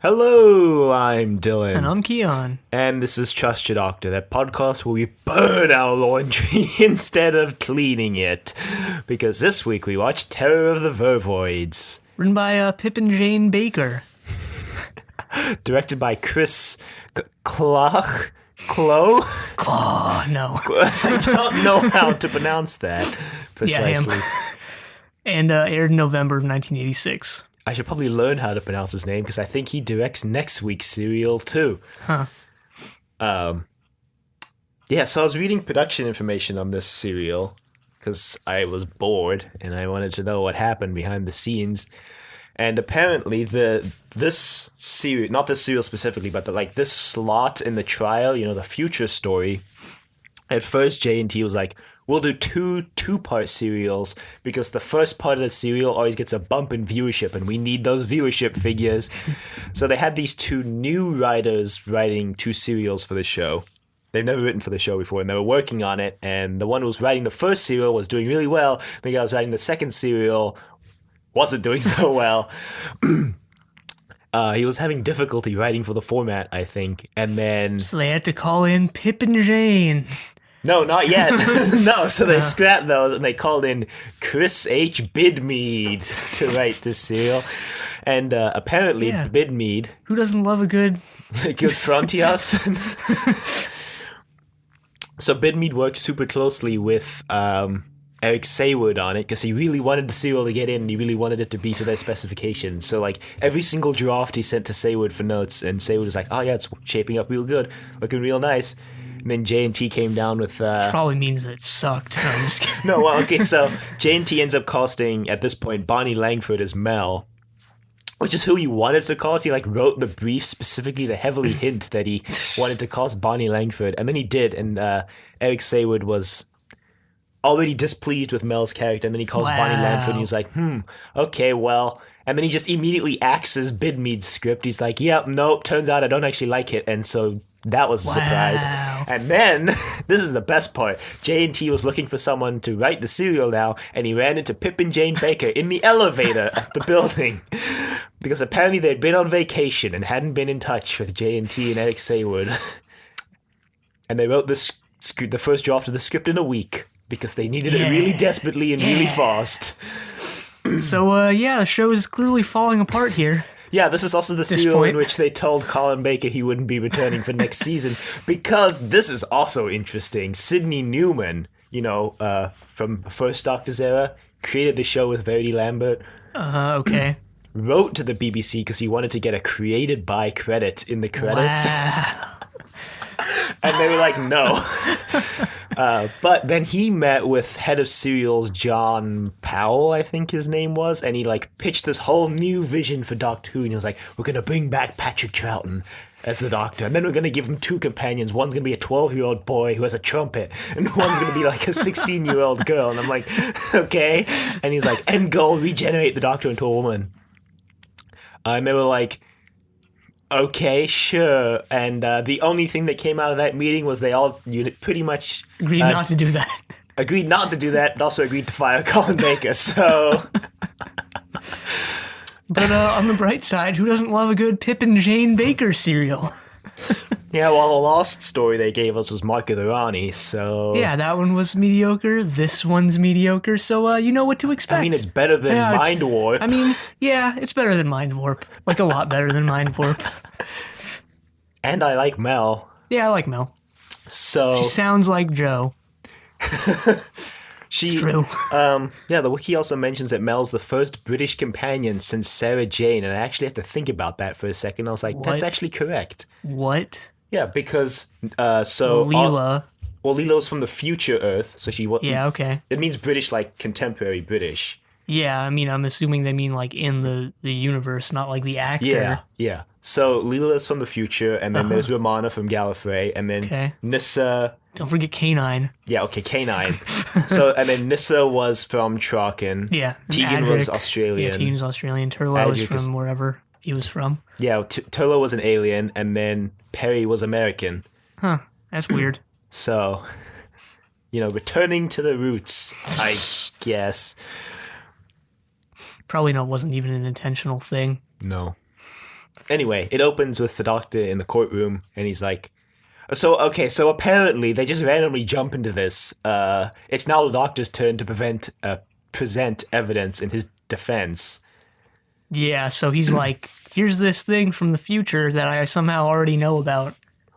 Hello, I'm Dylan. And I'm Keon. And this is Trust Your Doctor, that podcast where we burn our laundry instead of cleaning it. Because this week we watched Terror of the Vervoids. Written by Pip and Jane Baker. Directed by Chris Claw? No. I don't know how to pronounce that precisely. Yeah, and aired in November of 1986. I should probably learn how to pronounce his name because I think he directs next week's serial too. Huh. Yeah, so I was reading production information on this serial because I was bored and I wanted to know what happened behind the scenes. And apparently this serial, not this serial specifically, but this slot in the trial, the future story, at first J&T was like, we'll do two-part serials because the first part of the serial always gets a bump in viewership and we need those viewership figures. So they had these two new writers writing two serials for the show. They've never written for the show before and they were working on it, and the one who was writing the first serial was doing really well. The guy who was writing the second serial wasn't doing so well. He was having difficulty writing for the format, I think, and then... So they had to call in Pip and Jane. No, not yet. No, so they scrapped those and they called in Chris H. Bidmead to write this serial. And apparently Bidmead... Who doesn't love a good Frontios? So Bidmead worked super closely with Eric Saywood on it because he really wanted the serial to get in and he really wanted it to be to their specifications. So every single draft he sent to Saywood for notes, and Saywood was like, oh yeah, it's shaping up real good, looking real nice. And then J&T came down with... Probably means that it sucked. No, I'm just kidding. No, well, okay, so J&T ends up casting, at this point, Bonnie Langford as Mel, which is who he wanted to cast. He wrote the brief specifically to heavily hint that he wanted to cast Bonnie Langford, and then he did, and Eric Saywood was already displeased with Mel's character, and then he calls Bonnie Langford, and he was like, okay, well... And then he just immediately axes Bidmead's script. He's like, yep, nope, turns out I don't actually like it, and so... That was a surprise. And then, this is the best part, J&T was looking for someone to write the serial now, and he ran into Pip and Jane Baker in the elevator at the building. Because apparently they'd been on vacation and hadn't been in touch with J&T and Eric Saywood. And they wrote the first draft of the script in a week, because they needed it really desperately and really fast. So, the show is clearly falling apart here. Yeah, this is also the serial in which they told Colin Baker he wouldn't be returning for next season, because this is also interesting. Sidney Newman, from First Doctor's era, created the show with Verity Lambert. Okay. Wrote to the BBC because he wanted to get a created by credit in the credits. Wow. And they were like, no. But then he met with head of serials John Powell, I think his name was, and he pitched this whole new vision for Doctor Who, and he was like, we're going to bring back Patrick Troughton as the Doctor, and then we're going to give him two companions. One's going to be a 12-year-old boy who has a trumpet, and one's going to be a 16-year-old girl. And I'm like, okay. And he's like, end goal, regenerate the Doctor into a woman. And they were like, okay, sure. And the only thing that came out of that meeting was they all pretty much... Agreed not to do that. Agreed not to do that, but also agreed to fire Colin Baker, so... But on the bright side, who doesn't love a good Pip and Jane Baker serial? Yeah, well, the last story they gave us was Mark of the Rani, so... Yeah, that one was mediocre, this one's mediocre, so you know what to expect. I mean, it's better than Mind Warp. I mean, yeah, it's better than Mind Warp. A lot better than Mind Warp. And I like Mel. Yeah, I like Mel. So... She sounds like Joe. It's true. The wiki also mentions that Mel's the first British companion since Sarah Jane, and I actually had to think about that for a second. I was like, that's actually correct. What? Yeah, because, Leela... Leela's from the future Earth, so she... Yeah, okay. It means British, contemporary British. Yeah, I mean, I'm assuming they mean, in the universe, not the actor. Yeah. So, Leela's from the future, and then there's Romana from Gallifrey, and then Nissa... Don't forget K9. Yeah, okay, K9. So, and then Nissa was from Traken. Yeah. Tegan Adric was Australian. Yeah, Tegan's Australian. Turlo was from wherever he was from. Yeah, Turlo was an alien, and then Perry was American. Huh, that's weird. So, returning to the roots, I guess. Probably wasn't even an intentional thing. No. Anyway, it opens with the doctor in the courtroom, and he's like, so apparently they just randomly jump into this. It's now the doctor's turn to present evidence in his defense. Yeah, so he's like, here's this thing from the future that I somehow already know about.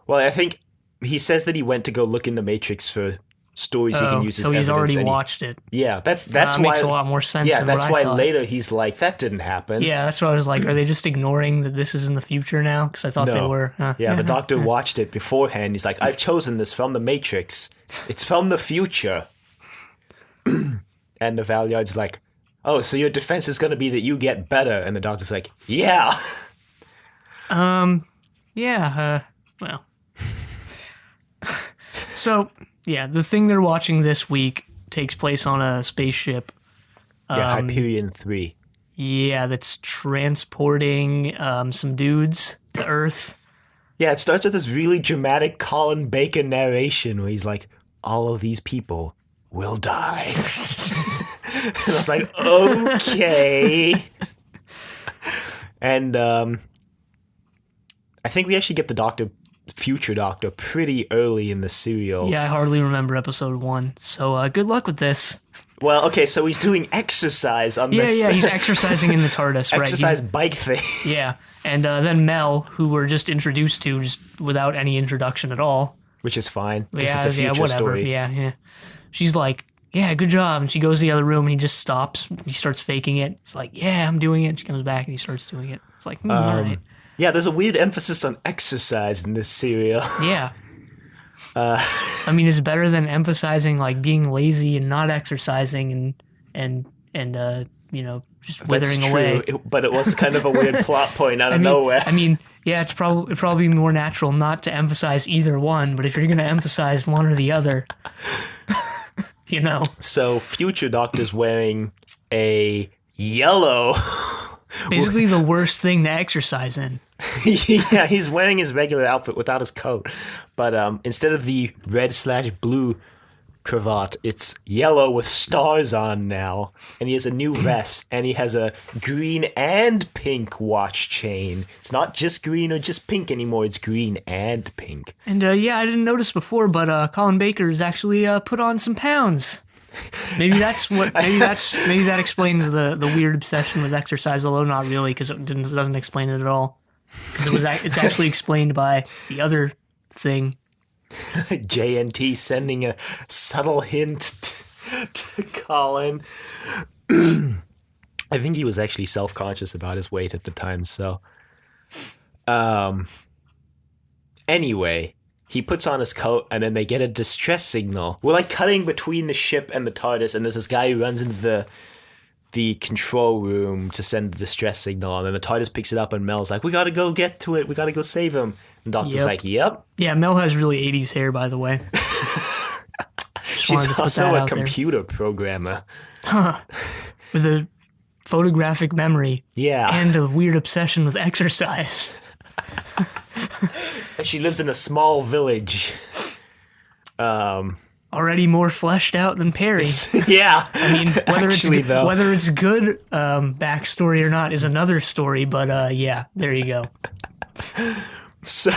Well, I think he says that he went to go look in the Matrix for stories he can use as so evidence. he's already watched it. Yeah, that's that why makes a lot more sense. Yeah, than that's what why I thought. later he's like, that didn't happen. Yeah, that's what I was like. Are they just ignoring that this is in the future now? Because I thought they were. Yeah, the doctor watched it beforehand. He's like, I've chosen this from the Matrix. It's from the future. And the Valeyard's like, oh, so your defense is going to be that you get better. And the doctor's like, yeah. Well. So, yeah, the thing they're watching this week takes place on a spaceship. Yeah, Hyperion 3. Yeah, that's transporting some dudes to Earth. Yeah, it starts with this really dramatic Colin Baker narration where he's like, all of these people will die. And I was like, okay. And I think we actually get the future doctor pretty early in the serial. Yeah, I hardly remember episode 1. So good luck with this. Well, okay, so he's doing exercise on this. Yeah, he's exercising in the TARDIS, right? Exercise bike thing. Yeah, and then Mel, who we're just introduced to just without any introduction at all. Which is fine. Yeah, it's a future whatever. story. Yeah. She's like, yeah, good job. And she goes to the other room and he just stops. He starts faking it. He's like, yeah, I'm doing it. She comes back and he starts doing it. It's like, all right. Yeah, there's a weird emphasis on exercise in this serial. Yeah. I mean, it's better than emphasizing like being lazy and not exercising and just withering away. But it was kind of a weird plot point out of nowhere. I mean, yeah, it'd probably more natural not to emphasize either one, but if you're going to emphasize one or the other, So, future doctor's wearing a yellow... Basically the worst thing to exercise in. Yeah, he's wearing his regular outfit without his coat. But instead of the red/blue cravat, it's yellow with stars on now. And he has a new vest, and he has a green and pink watch chain. It's not just green or just pink anymore, it's green and pink. And I didn't notice before, but Colin Baker has actually put on some pounds. Maybe that explains the weird obsession with exercise, although not really, because it doesn't explain it at all. Because it's actually explained by the other thing. JNT sending a subtle hint to Colin. I think he was actually self-conscious about his weight at the time, so... Anyway... He puts on his coat, and then they get a distress signal. We're, like, cutting between the ship and the TARDIS, and there's this guy who runs into the control room to send the distress signal, and then the TARDIS picks it up, and Mel's like, we gotta go get to it. We gotta go save him. And Doctor's like, yep. Yeah, Mel has really 80s hair, by the way. She's also a computer programmer. With a photographic memory. Yeah. And a weird obsession with exercise. She lives in a small village. Already more fleshed out than Perry. Yeah. I mean, whether it's good backstory or not is another story, but yeah, there you go. So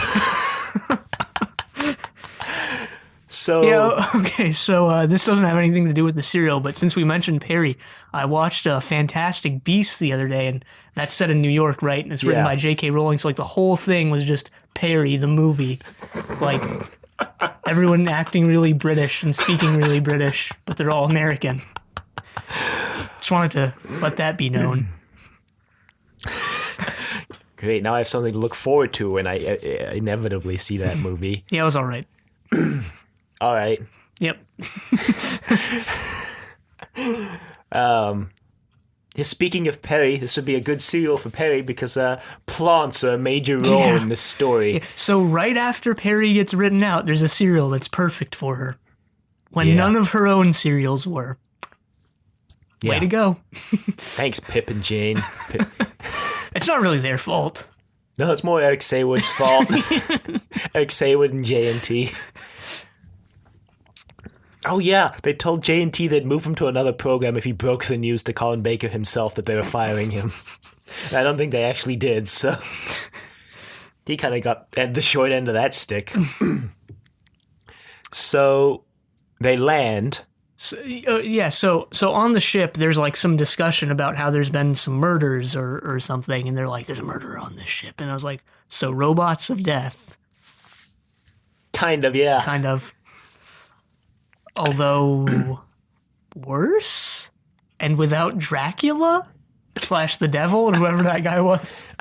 this doesn't have anything to do with the serial, but since we mentioned Perry, I watched Fantastic Beasts the other day, and that's set in New York, right? And it's written by J.K. Rowling, so like the whole thing was just Perry, the movie. Like, everyone acting really British and speaking really British, but they're all American. Just wanted to let that be known. Great, now I have something to look forward to when I inevitably see that movie. Yeah, it was all right. All right. Yep. Speaking of Perry, this would be a good serial for Perry because plants are a major role in this story. Yeah. So right after Perry gets written out, there's a serial that's perfect for her. When none of her own serials were. Way to go. Thanks, Pip and Jane. It's not really their fault. No, it's more Eric Saywood's fault. Eric Saywood and JNT. Oh yeah, they told JNT they'd move him to another program if he broke the news to Colin Baker himself that they were firing him. I don't think they actually did, so... he kind of got the short end of that stick. So they land. So on the ship, there's like some discussion about how there's been some murders or something, and they're like, there's a murderer on this ship. And I was like, so robots of death. Kind of, yeah. Kind of. Although worse? And without Dracula? / the devil, or whoever that guy was.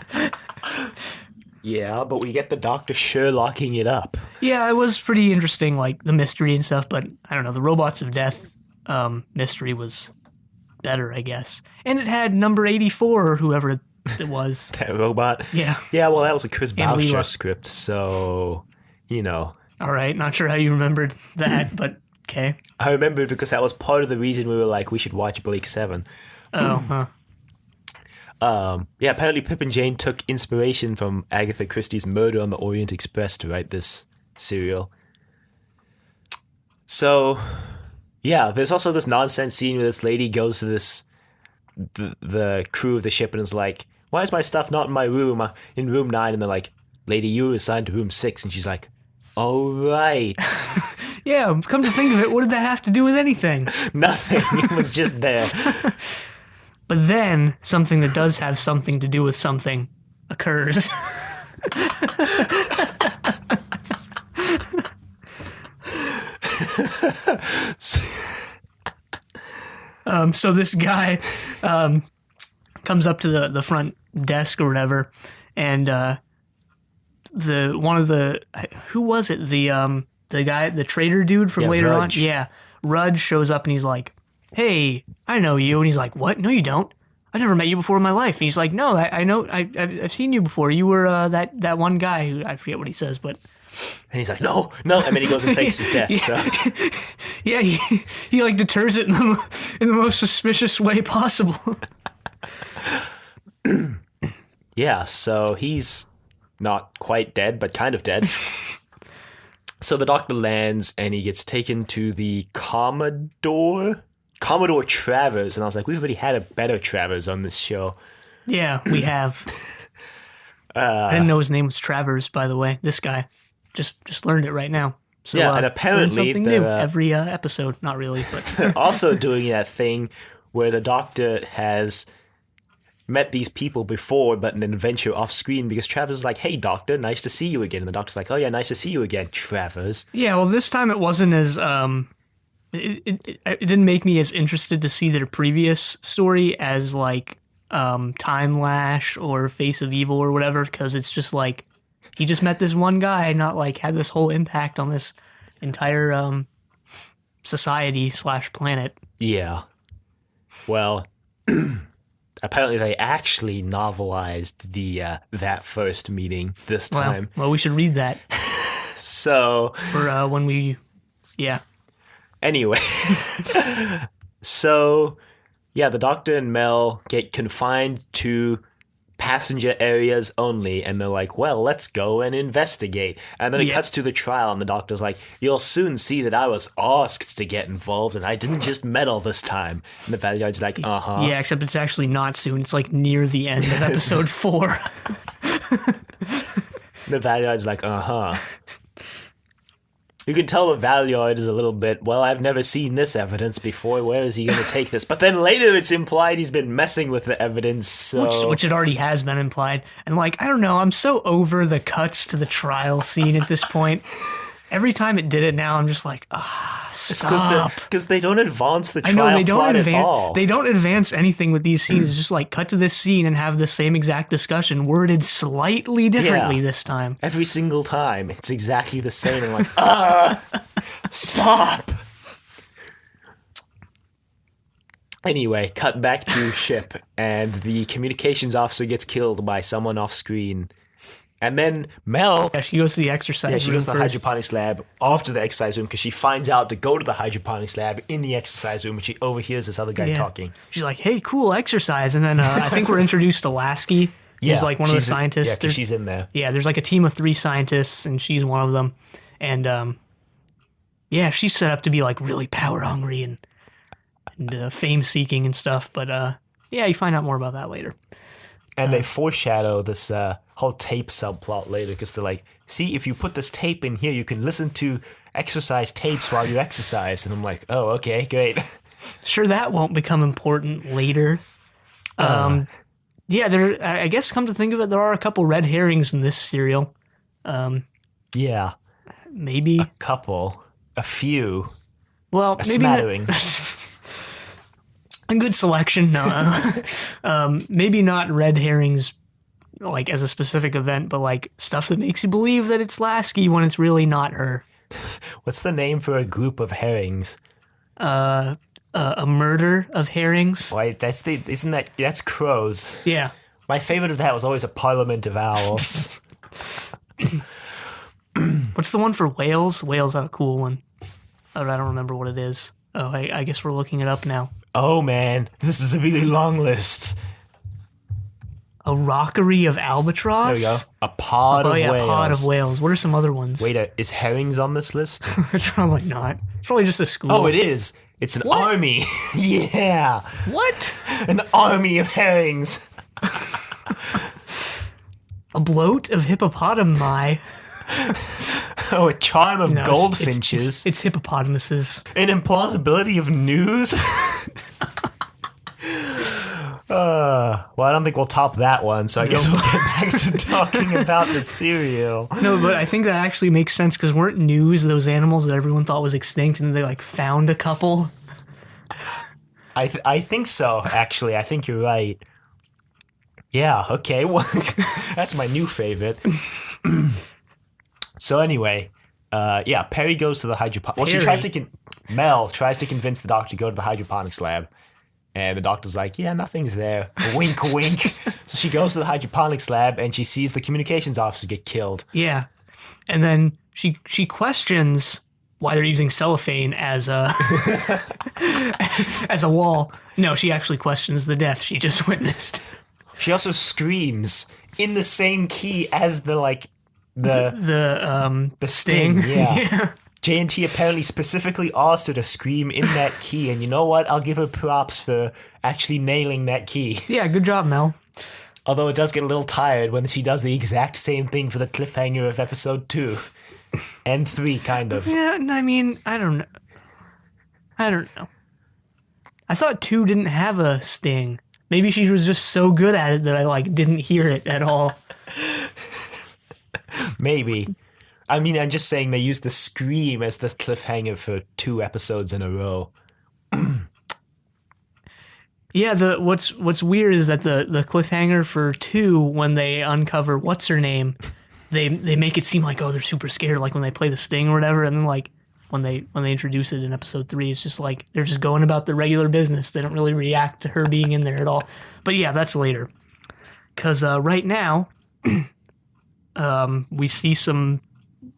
Yeah, but we get the Doctor Sherlocking it up. Yeah, it was pretty interesting, like the mystery and stuff, but I don't know, the Robots of Death mystery was better, I guess. And it had number 84 or whoever it was. That robot? Yeah. Yeah, well, that was a Chris And Boucher Leela. script, so, you know. All right, not sure how you remembered that, but okay. I remember because that was part of the reason we were like, we should watch Blake 7. Oh, huh. Yeah, apparently Pip and Jane took inspiration from Agatha Christie's Murder on the Orient Express to write this serial. So, yeah, there's also this nonsense scene where this lady goes to the crew of the ship and is like, why is my stuff not in my room? I'm in room 9. And they're like, lady, you were assigned to room 6. And she's like, oh, right. Yeah, come to think of it, what did that have to do with anything? Nothing. It was just there. But then, something that does have something to do with something occurs. So this guy comes up to the front desk or whatever, and who was it? The guy, the trader dude from later Rudge. on? Yeah. Rudge shows up and he's like, hey, I know you. And he's like, what? No, you don't. I never met you before in my life. And he's like, no, I know. I've seen you before. You were that one guy who, I forget what he says, but. And he's like, no. And then he goes and fakes his death. Yeah, So. yeah, he like deters it in the most suspicious way possible. Yeah, so he's not quite dead, but kind of dead. So the Doctor lands and he gets taken to the Commodore Travers, and I was like, we've already had a better Travers on this show. Yeah, we have. I didn't know his name was Travers, by the way. This guy just learned it right now. So, yeah, and apparently learn something new every episode. Not really, but they're also doing that thing where the Doctor has met these people before, but an adventure off screen, because Travers is like, hey, Doctor, nice to see you again. And the Doctor's like, oh yeah, nice to see you again, Travers. yeah. Well, this time it wasn't as it didn't make me as interested to see their previous story as like Time Lash or Face of Evil or whatever, because it's just like he just met this one guy, not like had this whole impact on this entire society / planet. Yeah. Well, apparently they actually novelized the that first meeting this time. Well, we should read that So for when we, yeah. Anyway, so yeah, the Doctor and Mel get confined to passenger areas only, and they're like, well, let's go and investigate. And then it cuts to the trial, and the Doctor's like, you'll soon see that I was asked to get involved, and I didn't just meddle this time. And the Valuard's like, uh-huh. Yeah, except it's actually not soon. It's like near the end of episode 4. The Valuard's like, uh-huh. You can tell the Valuard is a little bit, well, I've never seen this evidence before. Where is he going to take this? But then later it's implied he's been messing with the evidence, so... Which it already has been implied. And, like, I don't know, I'm so over the cuts to the trial scene at this point. Every time it did it now, I'm just like, stop. Because they don't advance the I trial know, they don't plot at all. They don't advance anything with these scenes. It's just like, cut to this scene and have the same exact discussion, worded slightly differently this time. Every single time. It's exactly the same. I'm like, stop. Anyway, cut back to ship, and the communications officer gets killed by someone off screen. And then Mel... Yeah, she goes to the exercise room. Yeah, she goes to the first. hydroponics lab after the exercise room because she finds out to go to the hydroponics lab in the exercise room, and she overhears this other guy talking. She's like, hey, cool, exercise. And then I think we're introduced to Lasky, who's like one of the scientists. Yeah, because she's in there. Yeah, there's like a team of 3 scientists, and she's one of them. And yeah, she's set up to be like really power hungry and fame seeking and stuff. But yeah, you find out more about that later. And they foreshadow this whole tape subplot later because they're like, see, if you put this tape in here, you can listen to exercise tapes while you exercise. And I'm like, oh, okay, great. Sure, that won't become important later. Yeah, I guess come to think of it, there are a couple red herrings in this serial. Yeah. Maybe. A couple. A few. Well, a maybe smattering. A good selection, no. Maybe not red herrings like as a specific event, but like stuff that makes you believe that it's Lasky when it's really not her. What's the name for a group of herrings? A murder of herrings. Wait, that's crows. Yeah. My favorite of that was always a parliament of owls. What's the one for whales? Whales have a cool one. Oh, I don't remember what it is. Oh, I guess we're looking it up now. Oh man, this is a really long list. A rockery of albatross? There we go. A pod of whales. Oh yeah, a pod of whales. What are some other ones? Wait, is herrings on this list? It's probably not. It's probably just a school. Oh, it is. It's an army. Yeah. What? An army of herrings. A bloat of hippopotami. Oh, a charm of goldfinches. It's hippopotamuses. An implausibility of news. Well, I don't think we'll top that one, so I guess we'll get back to talking about the cereal. No, but I think that actually makes sense, because weren't Gnus those animals that everyone thought was extinct, and they like found a couple? I think so, actually. I think you're right. Yeah, okay. Well, that's my new favorite. So anyway, Perry goes to the hydroponics. Well, Mel tries to convince the doctor to go to the hydroponics lab. And the doctor's like, yeah, nothing's there. Wink, wink. So she goes to the hydroponics lab and she sees the communications officer get killed. Yeah. And then she questions why they're using cellophane as a as a wall. No, she actually questions the death she just witnessed. She also screams in the same key as the sting. Yeah. J&T apparently specifically asked her to scream in that key, and you know what? I'll give her props for actually nailing that key. Yeah, good job, Mel. Although it does get a little tired when she does the exact same thing for the cliffhanger of episode 2. And 3, kind of. Yeah, I mean, I don't know. I thought 2 didn't have a sting. Maybe she was just so good at it that I, didn't hear it at all. Maybe. I mean, I'm just saying they used the scream as the cliffhanger for 2 episodes in a row. Yeah, what's weird is that the cliffhanger for 2, when they uncover what's her name, they make it seem like, oh, they're super scared, like when they play the sting or whatever, and then when they introduce it in episode 3, it's just like they're just going about their regular business. They don't really react to her being in there at all. But yeah, that's later. Because right now, we see some.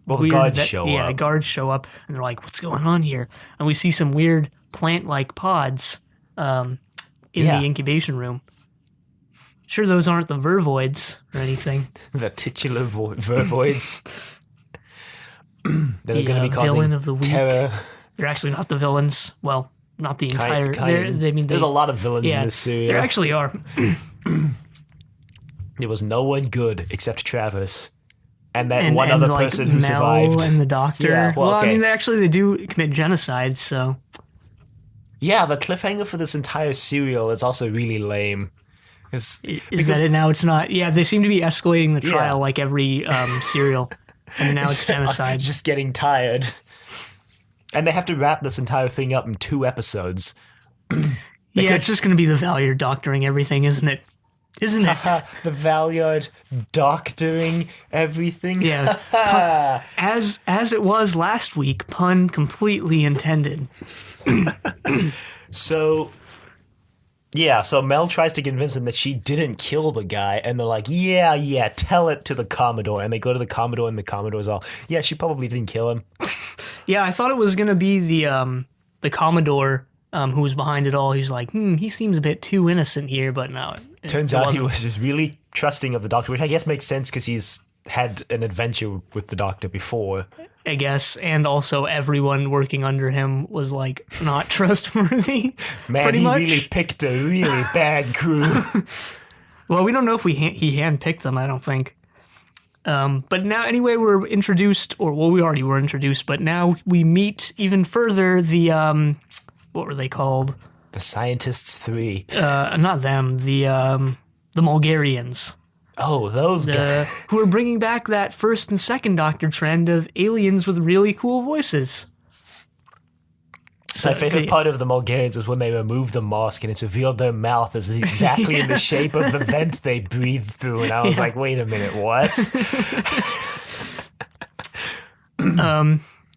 Well, guards show up. Yeah, guards show up, and they're like, what's going on here? And we see some weird plant-like pods in the incubation room. Sure, those aren't the vervoids or anything. The titular vervoids. They're going to be causing villain of the week. Terror. They're actually not the villains. Well, not the entire... There's a lot of villains in this series. There actually are. There was no one good except Travis. And one other person who Mel survived. And the doctor. Yeah, well, okay. I mean, they do commit genocide, so... Yeah, the cliffhanger for this entire serial is also really lame. Is that it now? It's not... Yeah, they seem to be escalating the trial like every serial. And now it's genocide. Just getting tired. And they have to wrap this entire thing up in 2 episodes. It's just going to be the Valyard doctoring everything, isn't it? Isn't it? The Valyard doctoring everything. Yeah. As it was last week, pun completely intended. So Mel tries to convince them that she didn't kill the guy, and they're like, yeah, tell it to the Commodore. And they go to the Commodore, and the Commodore's all, yeah, she probably didn't kill him. Yeah, I thought it was going to be the Commodore who was behind it all. He's like, he seems a bit too innocent here, but no. Turns out he was just really trusting of the Doctor, which I guess makes sense because he's had an adventure with the Doctor before. I guess, and also everyone working under him was not trustworthy. Man, pretty he much. Really picked a really bad crew. Well, we don't know if he handpicked them, I don't think. But now, anyway, we're introduced, we already were introduced, but now we meet even further the, what were they called? The Scientists 3. Not them, the Mulgarians. Oh, those guys. Who are bringing back that first and second Doctor trend of aliens with really cool voices. My favorite part of the Mulgarians was when they removed the mask and it revealed their mouth is exactly in the shape of the vent they breathed through. And I was like, wait a minute, what?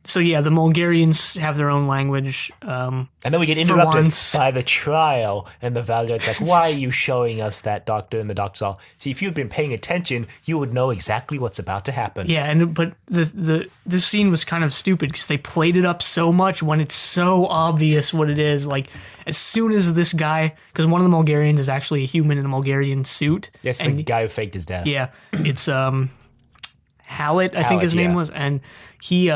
So yeah, the Mulgarians have their own language. And then we get interrupted by the trial, and the Valeyard's like, why are you showing us that, Doctor? And the Doctor's all, see, if you'd been paying attention, you would know exactly what's about to happen. Yeah, but this scene was kind of stupid because they played it up so much when it's so obvious what it is. Like, as soon as this guy, because one of the Mulgarians is actually a human in a Mulgarian suit. Yes, the guy who faked his death. Yeah, it's Hallett, I think his name was, and he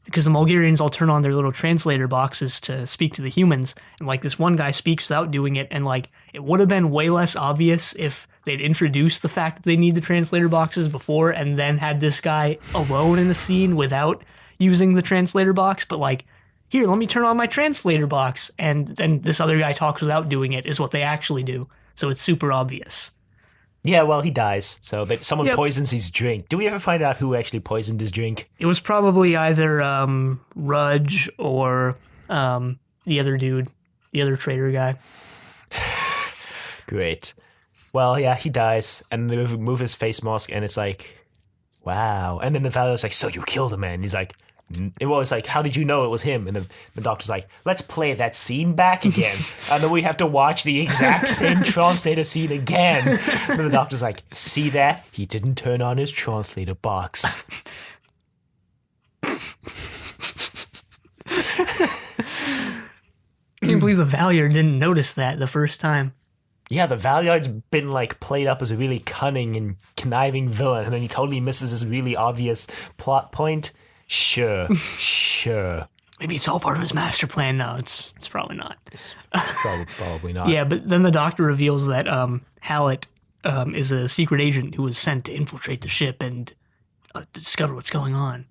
because the Mulgarians all turn on their little translator boxes to speak to the humans, and like this one guy speaks without doing it, and like it would have been way less obvious if they'd introduced the fact that they need the translator boxes before and then had this guy alone in the scene without using the translator box, but like, here, let me turn on my translator box, and then this other guy talks without doing it is what they actually do, so it's super obvious. Yeah, well, he dies. So someone poisons his drink. Do we ever find out who actually poisoned his drink? It was probably either Rudge or the other dude, the other traitor guy. Great. Well, yeah, he dies, and they remove his face mask, and it's like, wow. And then the Valor's like, so you killed a man. And he's like, it was like, how did you know it was him? And the Doctor's like, let's play that scene back again. And then we have to watch the exact same translator scene again. And the Doctor's like, see that? He didn't turn on his translator box. I can't believe the Valeyard didn't notice that the first time. Yeah, the Valeyard's been like played up as a really cunning and conniving villain, and then he totally misses this really obvious plot point. Sure. Maybe it's all part of his master plan. No, it's probably not. Probably not. Yeah, but then the Doctor reveals that Hallett is a secret agent who was sent to infiltrate the ship and discover what's going on.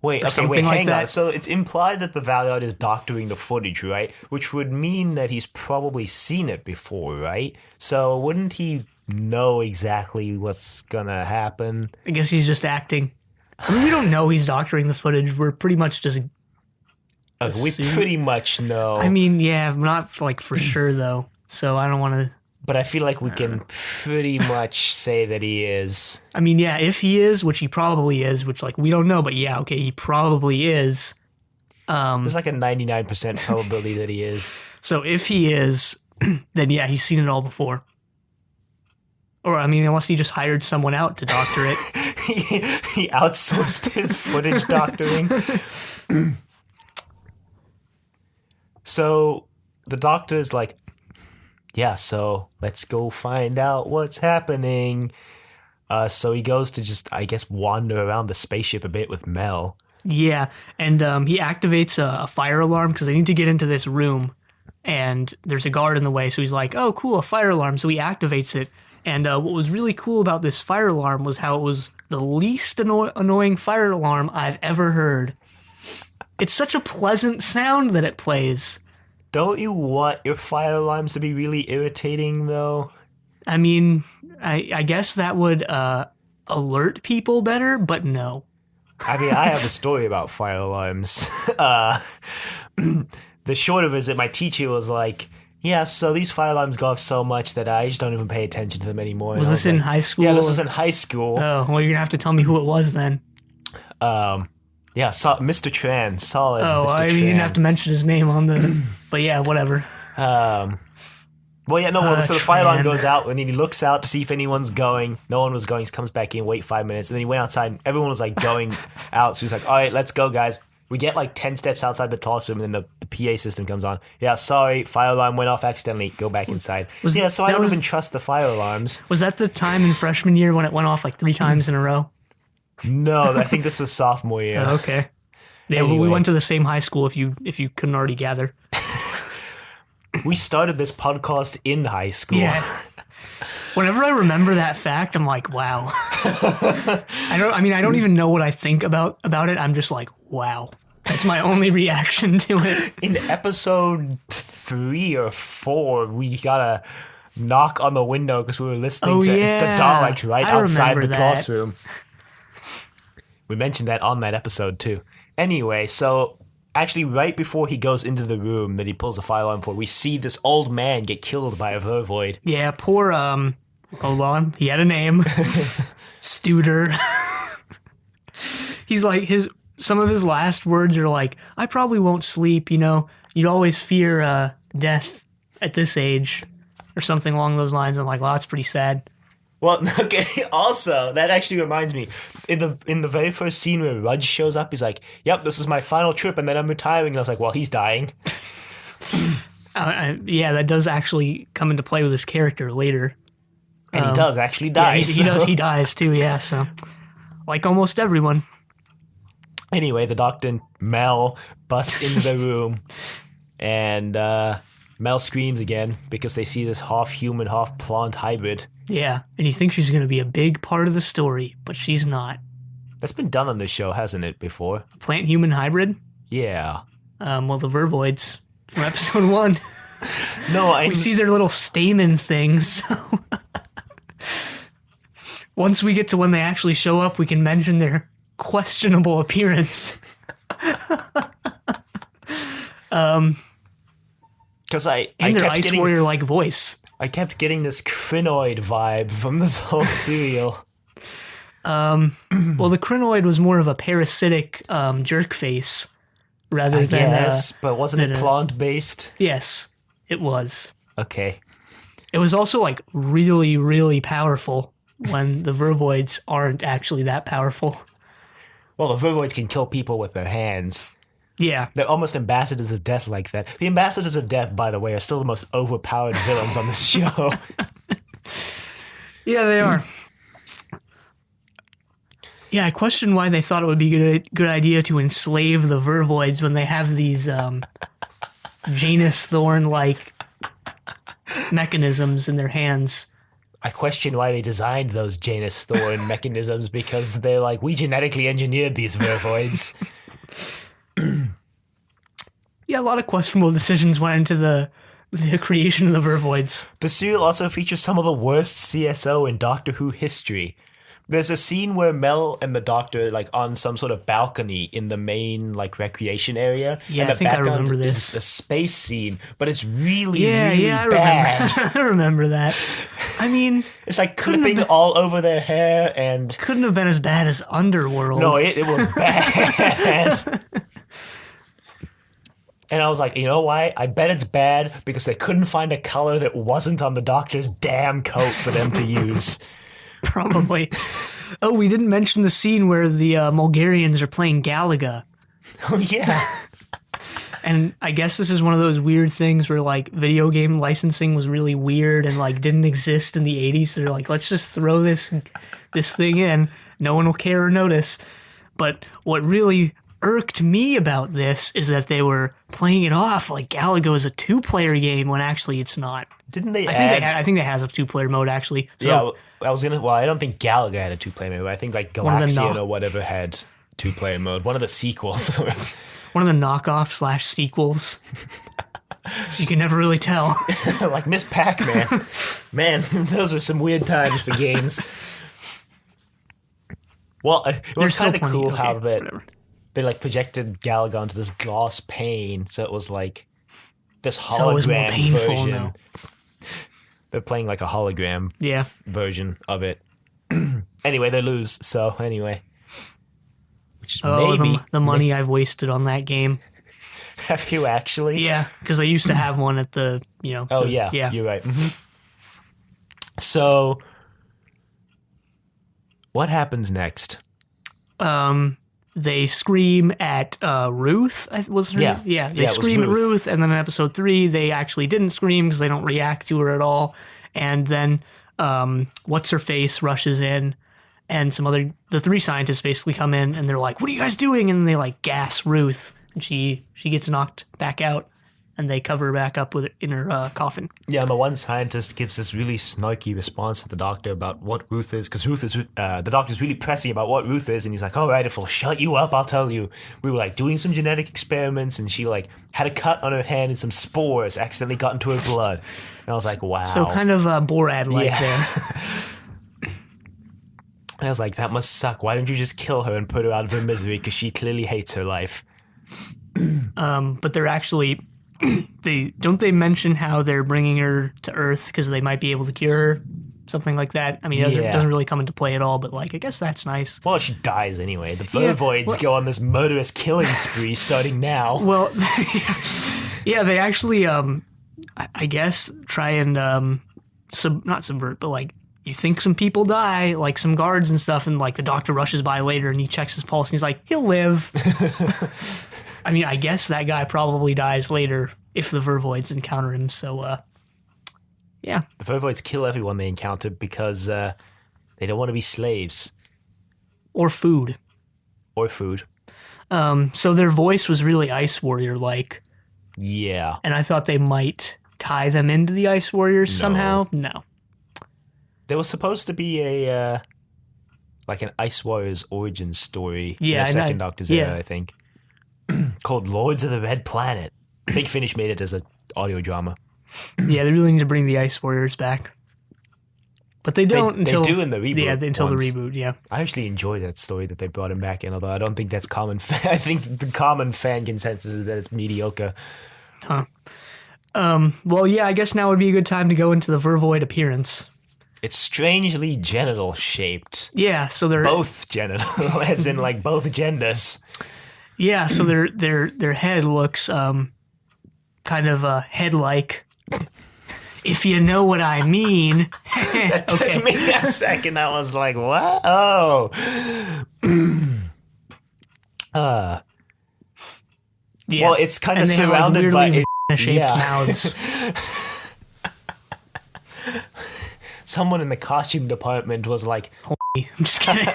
Wait, hang on. So it's implied that the Valeyard is doctoring the footage, right? Which would mean that he's probably seen it before, right? So wouldn't he know exactly what's gonna happen? I guess he's just acting. I mean, we don't know he's doctoring the footage. We're pretty much just... we pretty much know. I mean, yeah, not like for sure, though. So I don't want to... But I feel like we can pretty much say that he is. I mean, yeah, if he is, which he probably is, which like we don't know, but yeah, okay, he probably is. There's like a 99% probability that he is. So if he is, then yeah, he's seen it all before. Or, I mean, unless he just hired someone out to doctor it. He outsourced his footage doctoring. So the Doctor's like, yeah, so let's go find out what's happening. So he goes to just, I guess, wander around the spaceship a bit with Mel. Yeah, and he activates a fire alarm because they need to get into this room. And there's a guard in the way, so he's like, oh, cool, a fire alarm. So he activates it. And what was really cool about this fire alarm was how it was the least annoying fire alarm I've ever heard. It's such a pleasant sound that it plays. Don't you want your fire alarms to be really irritating, though? I mean, I guess that would alert people better, but no. I mean, I have a story about fire alarms. The short of it is that my teacher was like, yeah, so these fire alarms go off so much that I just don't even pay attention to them anymore. Was this in high school? Yeah, this was in high school. Oh, well, you're going to have to tell me who it was then. Yeah, Mr. Tran, solid. Oh, Mr. I mean, you didn't have to mention his name on the... But yeah, whatever. Well, yeah, no, so the fire alarm goes out, and then he looks out to see if anyone's going. No one was going. He comes back in, wait 5 minutes, and then he went outside, and everyone was, like, going out. So he's like, all right, let's go, guys. We get, like, 10 steps outside the classroom, and then the PA system comes on. Yeah, sorry, fire alarm went off accidentally. Go back inside. So I don't even trust the fire alarms. Was that the time in freshman year when it went off, like, 3 times in a row? No, I think this was sophomore year. Oh, okay. Yeah, anyway. We went to the same high school if you couldn't already gather. We started this podcast in high school. Yeah. Whenever I remember that fact, I'm like, wow. I don't even know what I think about it. I'm just like, wow. That's my only reaction to it. In episode 3 or 4, we got a knock on the window because we were listening to the Daleks right outside the classroom. We mentioned that on that episode too. Anyway, so actually right before he goes into the room that he pulls a fire alarm for, we see this old man get killed by a vervoid. Yeah, poor, hold on, he had a name. Studer. He's like, some of his last words are like, I probably won't sleep, you'd always fear death at this age, or something along those lines. I'm like, wow, that's pretty sad. Well, okay, also, that actually reminds me, in the very first scene where Rudge shows up, he's like, yep, this is my final trip, and then I'm retiring, and I was like, well, he's dying. Yeah, that does actually come into play with his character later. And he does actually die. Yeah, he dies too, yeah, so, like almost everyone. Anyway, the Doctor and Mel bust into the room, and Mel screams again because they see this half-human, half-plant hybrid. Yeah, and you think she's going to be a big part of the story, but she's not. That's been done on this show, hasn't it, before? Plant-human hybrid? Yeah. Well, the Vervoids from episode 1. No, we see their little stamen things, so... Once we get to when they actually show up, we can mention their questionable appearance. Because and their Ice Warrior-like voice. I kept getting this crinoid vibe from this whole serial. Well, the crinoid was more of a parasitic jerk face rather than. Yes, but wasn't it plant-based? Yes, it was. Okay. It was also like really, really powerful when the Vervoids aren't actually that powerful. Well, the Vervoids can kill people with their hands. Yeah. They're almost ambassadors of death like that. The ambassadors of death, by the way, are still the most overpowered villains on this show. Yeah, they are. Yeah, I question why they thought it would be a good idea to enslave the Vervoids when they have these Janus Thorn-like mechanisms in their hands. I question why they designed those Janus Thorn mechanisms because they're like, we genetically engineered these Vervoids. Yeah, a lot of questionable decisions went into the creation of the Vervoids. The serial also features some of the worst CSO in Doctor Who history. There's a scene where Mel and the Doctor like on some sort of balcony in the main like recreation area. Yeah, and the I think I remember this. Is a space scene, but it's really, I bad. I remember that. I mean, it's like clipping all over their hair and couldn't have been as bad as Underworld. No, it was bad. And I was like, you know why? I bet it's bad because they couldn't find a color that wasn't on the Doctor's damn coat for them to use. Probably. Oh, we didn't mention the scene where the Mulgarians are playing Galaga. Oh, yeah. And I guess this is one of those weird things where, like, video game licensing was really weird and, like, didn't exist in the 80s. So they're like, let's just throw this thing in. No one will care or notice. But what really irked me about this is that they were playing it off like Galaga is a 2-player game when actually it's not. Didn't they I think it has a 2-player mode, actually. So, yeah, I don't think Galaga had a 2-player mode. I think, like, Galaxian or whatever had 2-player mode. One of the sequels. One of the knockoff / sequels. You can never really tell. Like Miss Pac-Man. Man, those were some weird times for games. Well, it was kind of cool how they like projected Galaga onto this glass pane, so it was like this hologram version. Now. They're playing like a hologram version of it. Anyway, they lose, so anyway. Which is maybe the money I've wasted on that game. Have you actually? Yeah, because I used to have one at the, Oh, yeah, you're right. Mm-hmm. So, what happens next? They scream at Ruth. Was her name? Yeah. They scream at Ruth, and then in episode 3, they actually didn't scream because they don't react to her at all. And then what's her face rushes in, and the 3 scientists basically come in, and they're like, "What are you guys doing?" And they like gas Ruth, and she gets knocked back out. and they cover her back up in her coffin. Yeah, and the one scientist gives this really snarky response to the doctor about what Ruth is, because Ruth is, the doctor's really pressing about what Ruth is, and he's like, all right, if we'll shut you up, I'll tell you. We were, like, doing some genetic experiments, and she, like, had a cut on her hand, and some spores accidentally got into her blood. And I was like, wow. So kind of Borat-like there. And I was like, that must suck. Why don't you just kill her and put her out of her misery, because she clearly hates her life. But they're actually... They mention how they're bringing her to Earth because they might be able to cure her, something like that. I mean, it doesn't really come into play at all, but like I guess that's nice. Well, she dies anyway. The Vervoids go on this murderous killing spree starting now. Well, yeah, they actually, I guess, try and not subvert, but like you think some people die, like some guards and stuff, and like the doctor rushes by later and he checks his pulse and he's like, he'll live. I mean, I guess that guy probably dies later if the Vervoids encounter him, so, yeah. The Vervoids kill everyone they encounter because they don't want to be slaves. Or food. So their voice was really Ice Warrior-like. Yeah. And I thought they might tie them into the Ice Warriors somehow. No. There was supposed to be a, like an Ice Warriors origin story in the second Doctor's era, I think. Called Lords of the Red Planet. Big Finish made it as an audio drama. Yeah, they really need to bring the Ice Warriors back. But they don't until... They do in the reboot. Yeah, until the reboot, yeah. I actually enjoy that story that they brought him back in, although I don't think that's common. I think the common fan consensus is that it's mediocre. Huh. Well, yeah, I guess now would be a good time to go into the Vervoid appearance. It's strangely genital shaped. Yeah, so they're... Both genital, as in like both genders. Yeah, so their head looks kind of head-like, if you know what I mean. That took me a second. I was like, what? Oh. Yeah. Well, it's kind of surrounded by shaped mouths. Someone in the costume department was like, I'm just kidding.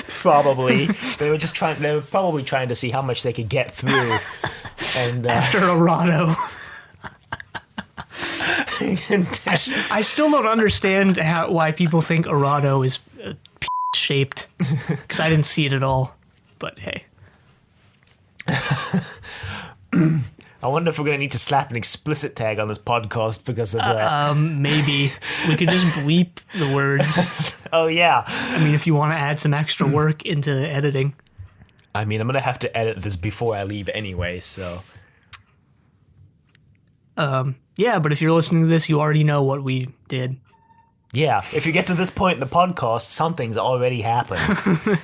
Probably. They were probably trying to see how much they could get through. And after Arado. I still don't understand why people think Arado is shaped, because I didn't see it at all. But hey. I wonder if we're going to need to slap an explicit tag on this podcast because of that. Maybe. We could just bleep the words. Oh, yeah. I mean, if you want to add some extra work into editing. I mean, I'm going to have to edit this before I leave anyway, so... Yeah, but if you're listening to this, you already know what we did. Yeah, if you get to this point in the podcast, something's already happened.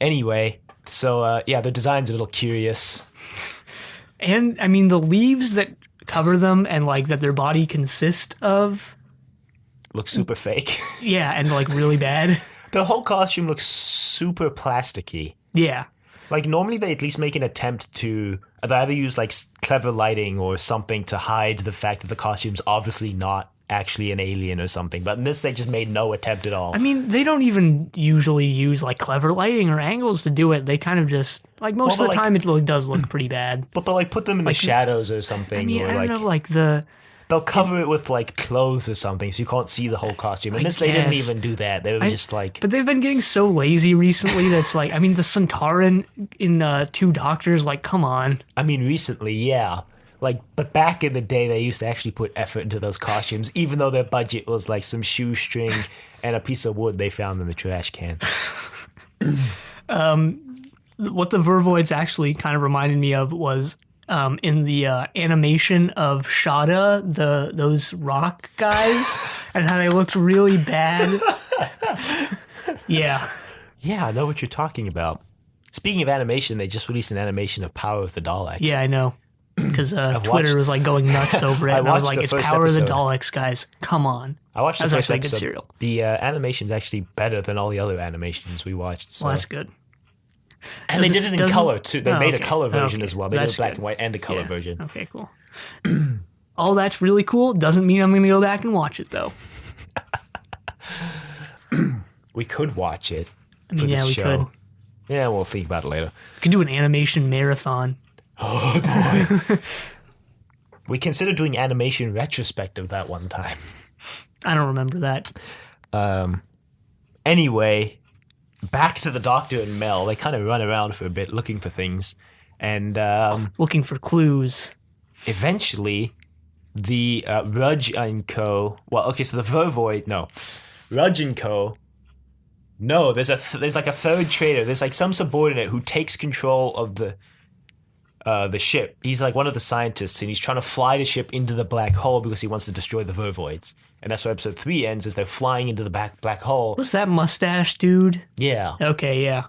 Anyway, so, yeah, the design's a little curious. And, I mean, the leaves that cover them and, like, that their body consists of... Look super fake. Yeah, and, like, really bad. The whole costume looks super plasticky. Yeah. Like, normally they at least make an attempt to... They either use, like, clever lighting or something to hide the fact that the costume's obviously not actually an alien or something. But in this, they just made no attempt at all. I mean, they don't even usually use, like, clever lighting or angles to do it. They kind of just... Like, most of the time, it does look pretty bad. But they'll, like, put them in the shadows or something. I mean, or, I don't know, like, the... They'll cover it with, like, clothes or something so you can't see the whole costume. And this, they didn't even do that. They were just, like... But they've been getting so lazy recently that's, like... I mean, the Centauran in Two Doctors, like, come on. I mean, recently, yeah. Like, but back in the day, they used to actually put effort into those costumes, even though their budget was, like, some shoestring and a piece of wood they found in the trash can. What the Vervoids actually kind of reminded me of was... in the animation of Shada, those rock guys, and how they looked really bad. Yeah. Yeah, I know what you're talking about. Speaking of animation, they just released an animation of Power of the Daleks. Yeah, I know. Because Twitter was like going nuts over it, and I was like, it's Power of the Daleks, guys. Come on. I watched the first episode. Good serial. The animation's actually better than all the other animations we watched. So. Well, that's good. And they did it in color, too. They made a color version as well. They did a black and white and a color version. Okay, cool. All that's really cool. Doesn't mean I'm going to go back and watch it, though. We could watch it for this show. Could. Yeah, we'll think about it later. We could do an animation marathon. Oh boy. We considered doing animation retrospective that one time. I don't remember that. Anyway, back to the Doctor and Mel. They kind of run around for a bit looking for things. And Looking for clues. eventually, the Rudge and Co. Well, okay, so the Vervoid. No. Rudge and Co. No, there's like a third traitor. There's like some subordinate who takes control of the ship. He's like one of the scientists, and he's trying to fly the ship into the black hole because he wants to destroy the Vervoids. And that's where episode 3 ends, is they're flying into the black hole. Was that mustache dude? Yeah. Okay, yeah.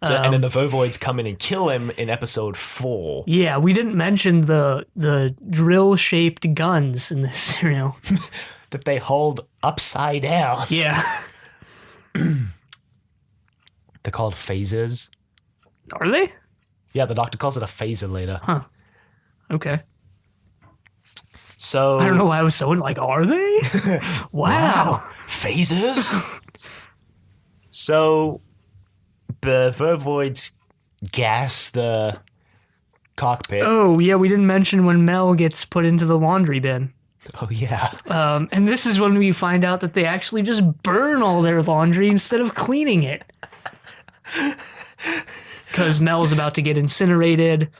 So, and then the Vervoids come in and kill him in episode 4. Yeah, we didn't mention the drill-shaped guns in this serial. That they hold upside down. Yeah. They're called phasers. Are they? Yeah, the Doctor calls it a phaser later. Huh. Okay. So I don't know why I was so like, are they? Wow. Phasers? So the Vervoids gas the cockpit. Oh, yeah, we didn't mention when Mel gets put into the laundry bin. Oh, yeah. And this is when we find out that they actually just burn all their laundry instead of cleaning it. Because Mel's about to get incinerated.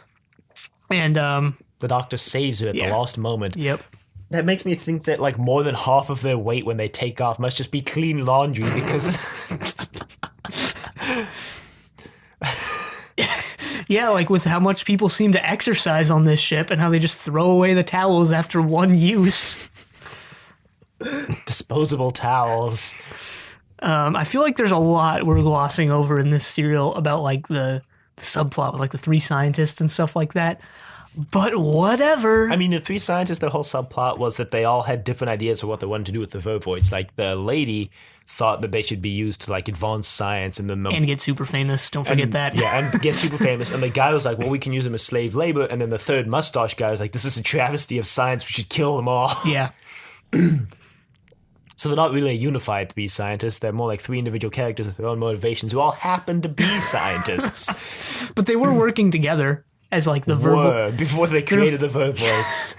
And, The Doctor saves her at the last moment. Yep. That makes me think that like more than half of their weight when they take off must just be clean laundry because... Yeah, like with how much people seem to exercise on this ship and how they just throw away the towels after one use. Disposable towels. I feel like there's a lot we're glossing over in this serial about like the subplot with like the 3 scientists and stuff like that. But whatever. I mean, the 3 scientists, their whole subplot was that they all had different ideas for what they wanted to do with the Vervoids. Like the lady thought that they should be used to like advance science, and then and get super famous. Don't forget that. Yeah, and get super famous. And the guy was like, "Well, we can use them as slave labor." And then the third mustache guy was like, "This is a travesty of science. We should kill them all." Yeah. So they're not really a unified 3 scientists. They're more like 3 individual characters with their own motivations who all happen to be scientists. But they were working together as like the before they created the Vervoids.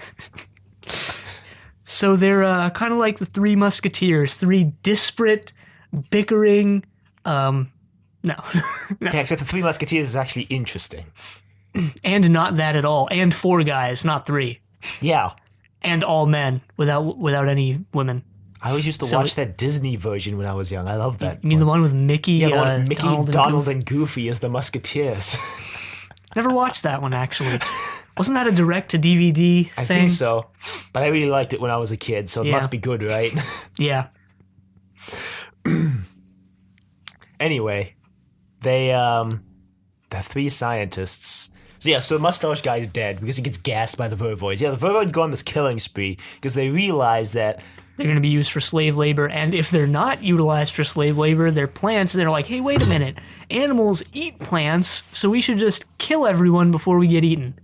So they're kind of like the 3 musketeers, 3 disparate, bickering. No. Yeah, except the 3 musketeers is actually interesting. And not that at all. And 4 guys, not 3. Yeah. And all men without any women. I always used to watch that Disney version when I was young. I love that. You mean the one with Mickey? Yeah, the one with Mickey, Donald, and and Goofy as the musketeers. Never watched that one, actually. Wasn't that a direct-to-DVD thing? I think so. But I really liked it when I was a kid, so it must be good, right? Yeah. Anyway, the 3 scientists... So the mustache guy is dead because he gets gassed by the Vervoids. Yeah, the Vervoids go on this killing spree because they realize that... They're going to be used for slave labor, and if they're not utilized for slave labor, they're plants, and they're like, hey, wait a minute. Animals eat plants, so we should just kill everyone before we get eaten.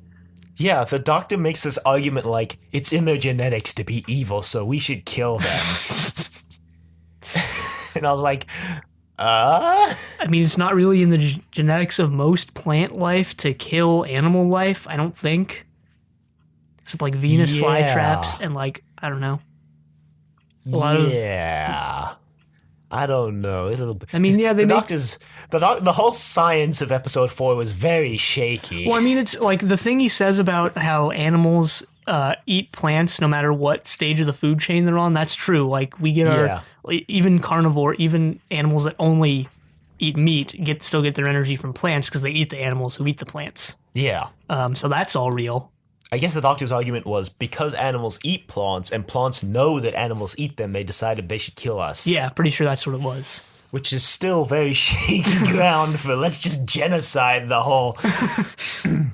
Yeah, the Doctor makes this argument like, it's in their genetics to be evil, so we should kill them. And I was like, I mean, it's not really in the genetics of most plant life to kill animal life, I don't think. Except like Venus flytraps and like, I don't know. I don't know. I mean, yeah, they the whole science of episode 4 was very shaky. Well, I mean, it's like the thing he says about how animals eat plants no matter what stage of the food chain they're on. That's true. Like we get our even carnivore, even animals that only eat meat still get their energy from plants because they eat the animals who eat the plants. Yeah. So that's all real. I guess the Doctor's argument was because animals eat plants and plants know that animals eat them, they decided they should kill us. Yeah, pretty sure that's what it was. Which is still very shaky ground for let's just genocide the whole... The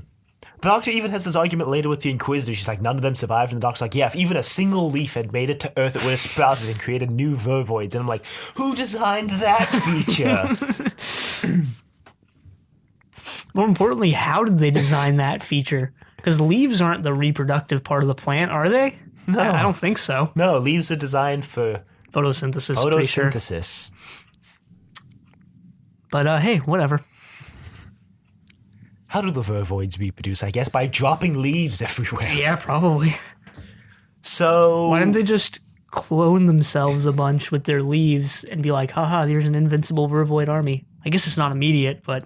Doctor even has this argument later with the Inquisitor. She's like, none of them survived. And the Doctor's like, yeah, if even a single leaf had made it to Earth, it would have sprouted and created new Vervoids. And I'm like, who designed that feature? More importantly, how did they design that feature? Because leaves aren't the reproductive part of the plant, are they? No. I don't think so. No, leaves are designed for... Photosynthesis. Photosynthesis. But, hey, whatever. How do the vervoids reproduce? I guess by dropping leaves everywhere. Yeah, probably. So Why didn't they just clone themselves a bunch with their leaves and be like, haha, there's an invincible vervoid army? I guess it's not immediate, but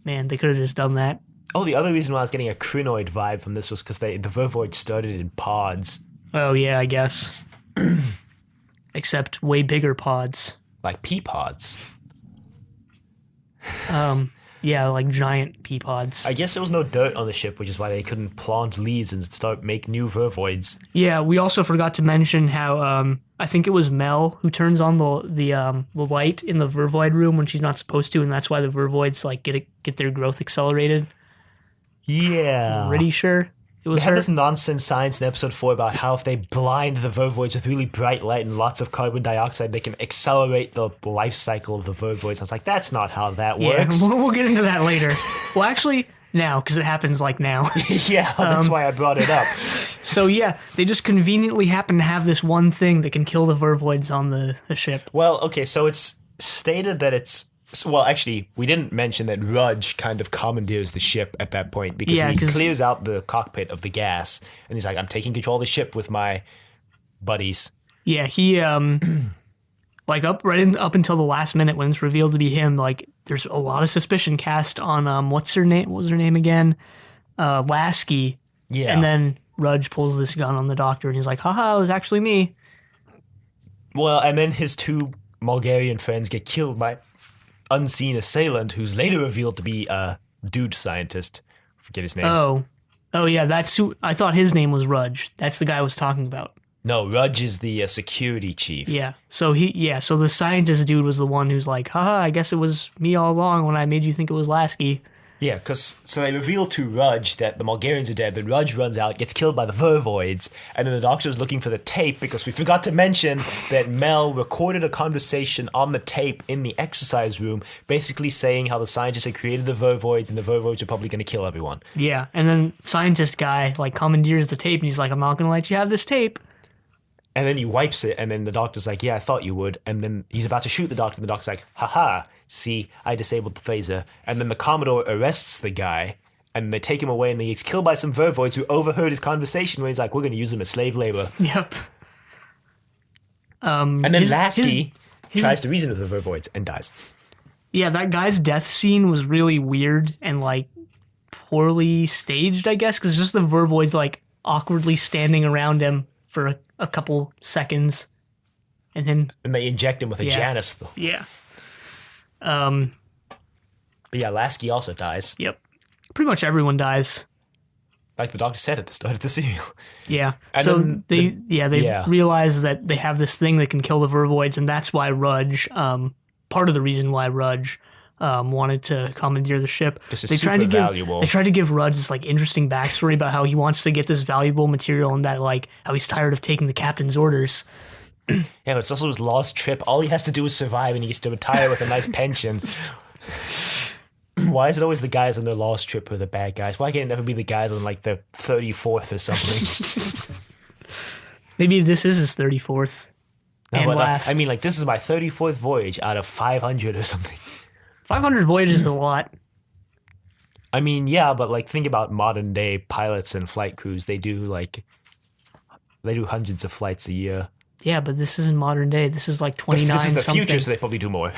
man, they could have just done that. Oh, the other reason why I was getting a crinoid vibe from this was because the vervoids started in pods. Oh, yeah, I guess. Except way bigger pods. Like pea pods. Yeah, like giant pea pods. I guess there was no dirt on the ship, which is why they couldn't plant leaves and make new vervoids. Yeah, we also forgot to mention how I think it was Mel who turns on the light in the vervoid room when she's not supposed to, and that's why the vervoids like get their growth accelerated. Yeah. Pretty sure it was They had her. this nonsense science in episode 4 about how if they blind the vervoids with really bright light and lots of carbon dioxide, they can accelerate the life cycle of the vervoids. I was like, that's not how that works. Yeah, we'll get into that later. Well, actually, now, because it happens like now. Yeah, that's why I brought it up. So yeah, they just conveniently happen to have this one thing that can kill the vervoids on the ship. Well, okay, so it's stated that it's... Well, actually, we didn't mention that Rudge kind of commandeers the ship at that point because he clears out the cockpit of the gas, and he's like, I'm taking control of the ship with my buddies. Yeah, he like up until the last minute when it's revealed to be him, like there's a lot of suspicion cast on what's her name? What was her name again? Lasky. Yeah. And then Rudge pulls this gun on the doctor and he's like, haha, it was actually me. Well, and then his two Bulgarian friends get killed by unseen assailant who's later revealed to be a dude scientist. Forget his name. Oh yeah, that's who I thought his name was Rudge. That's the guy I was talking about. No, Rudge is the security chief. Yeah. So so the scientist dude was the one who's like, haha, I guess it was me all along when I made you think it was Lasky. Yeah, so they reveal to Rudge that the Bulgarians are dead, then Rudge runs out, gets killed by the vervoids, and then the doctor's looking for the tape because we forgot to mention that Mel recorded a conversation on the tape in the exercise room, basically saying how the scientists had created the vervoids and the vervoids are probably going to kill everyone. Yeah, and then scientist guy like commandeers the tape and he's like, I'm not going to let you have this tape. And then he wipes it, and then the doctor's like, yeah, I thought you would. And then he's about to shoot the doctor, and the doctor's like, haha, see, I disabled the phaser. And then the Commodore arrests the guy, and they take him away, and then he's killed by some vervoids who overheard his conversation where he's like, we're going to use him as slave labor. Yep. And then Lasky tries to reason with the vervoids and dies. Yeah, that guy's death scene was really weird and, like, poorly staged, I guess, because just the vervoids, like, awkwardly standing around him for a couple seconds, and then... And they inject him with a Janus, though. Yeah. But yeah, Lasky also dies. Yep. Pretty much everyone dies. Like the doctor said at the start of the serial. Yeah. And so they realize that they have this thing that can kill the vervoids, and that's why Rudge, part of the reason why Rudge wanted to commandeer the ship. This is super valuable. They tried to give Rudge this like interesting backstory about how he wants to get this valuable material and that like how he's tired of taking the captain's orders. Yeah, but it's also his lost trip. All he has to do is survive and he gets to retire with a nice pension. Why is it always the guys on their lost trip who are the bad guys? Why can't it never be the guys on like the 34th or something? Maybe this is his 34th. No, and but, last. I mean, like, this is my 34th voyage out of 500 or something. 500 voyages is a lot. I mean, yeah, but like, think about modern day pilots and flight crews. They do hundreds of flights a year. Yeah, but this isn't modern day. This is like 29 This is the something. future, so they probably do more.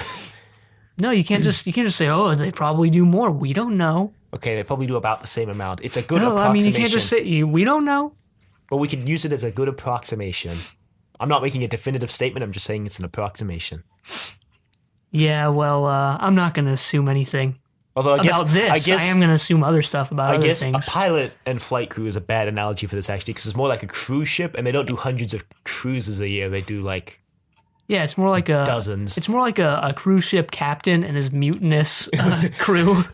No, you can't just say, oh, they probably do more. We don't know. Okay, they probably do about the same amount. It's a good No, approximation. I mean, you can't just say, we don't know. But we can use it as a good approximation. I'm not making a definitive statement. I'm just saying it's an approximation. Yeah, well, I'm not going to assume anything Although I about this. I am going to assume other stuff about other things. I guess a pilot and flight crew is a bad analogy for this, actually, because it's more like a cruise ship, and they don't do hundreds of cruises a year. They do, like, yeah, it's more like a... dozens. It's more like a cruise ship captain and his mutinous crew.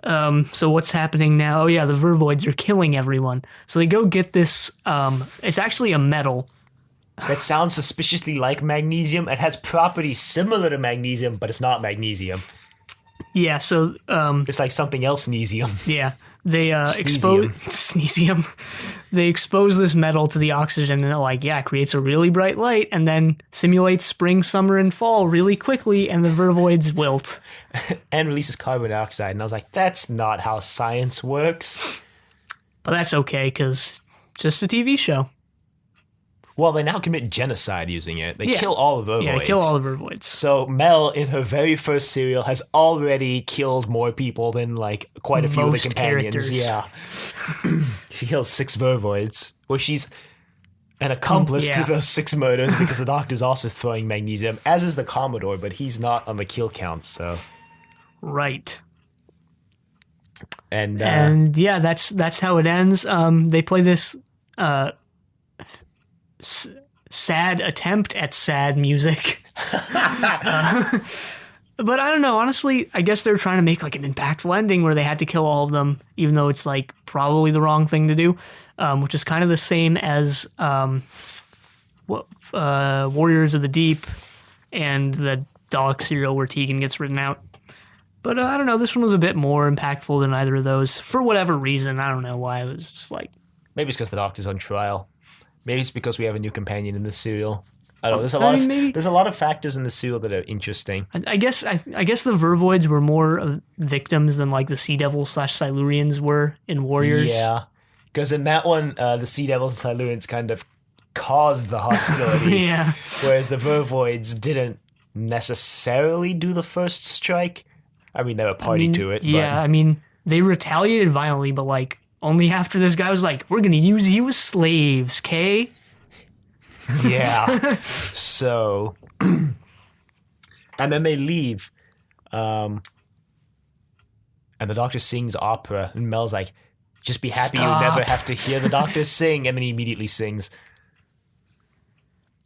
So what's happening now? Oh, yeah, the vervoids are killing everyone. So they go get this... it's actually a metal... That sounds suspiciously like magnesium. It has properties similar to magnesium, but it's not magnesium. Yeah, so It's like something else Cnesium. yeah, they expose Cnesium. They expose this metal to the oxygen, and it creates a really bright light, and then simulates spring, summer, and fall really quickly, and the vervoids wilt. And releases carbon dioxide. And I was like, that's not how science works. But that's okay, because just a TV show. Well, they now commit genocide using it. They kill all the vervoids. Yeah, they kill all the vervoids. So Mel, in her very first serial, has already killed more people than, like, quite a few of the companions. Characters. Yeah. She kills 6 vervoids. Well, she's an accomplice to those 6 murders because the Doctor's also throwing magnesium, as is the Commodore, but he's not on the kill count, so... Right. And yeah, that's how it ends. They play this sad attempt at sad music. But I don't know, honestly, I guess they're trying to make like an impactful ending where they had to kill all of them, even though it's like probably the wrong thing to do, which is kind of the same as Warriors of the Deep and the Dalek serial where Tegan gets written out. But I don't know, this one was a bit more impactful than either of those. For whatever reason, I don't know why. It was just like... Maybe it's because the Doctor's on trial. Maybe it's because we have a new companion in this serial. I don't know. There's a lot of factors in the serial that are interesting. I guess the Vervoids were more victims than like the Sea Devils / Silurians were in Warriors. Yeah, because in that one, the Sea Devils and Silurians kind of caused the hostility. Yeah. Whereas the Vervoids didn't necessarily do the first strike. I mean, they were party to it. Yeah, but... I mean, they retaliated violently, but like only after this guy was like, "We're gonna use you as slaves, Kay." Yeah. So, and then they leave, and the Doctor sings opera, and Mel's like, "Just be happy you never have to hear the Doctor sing," and then he immediately sings.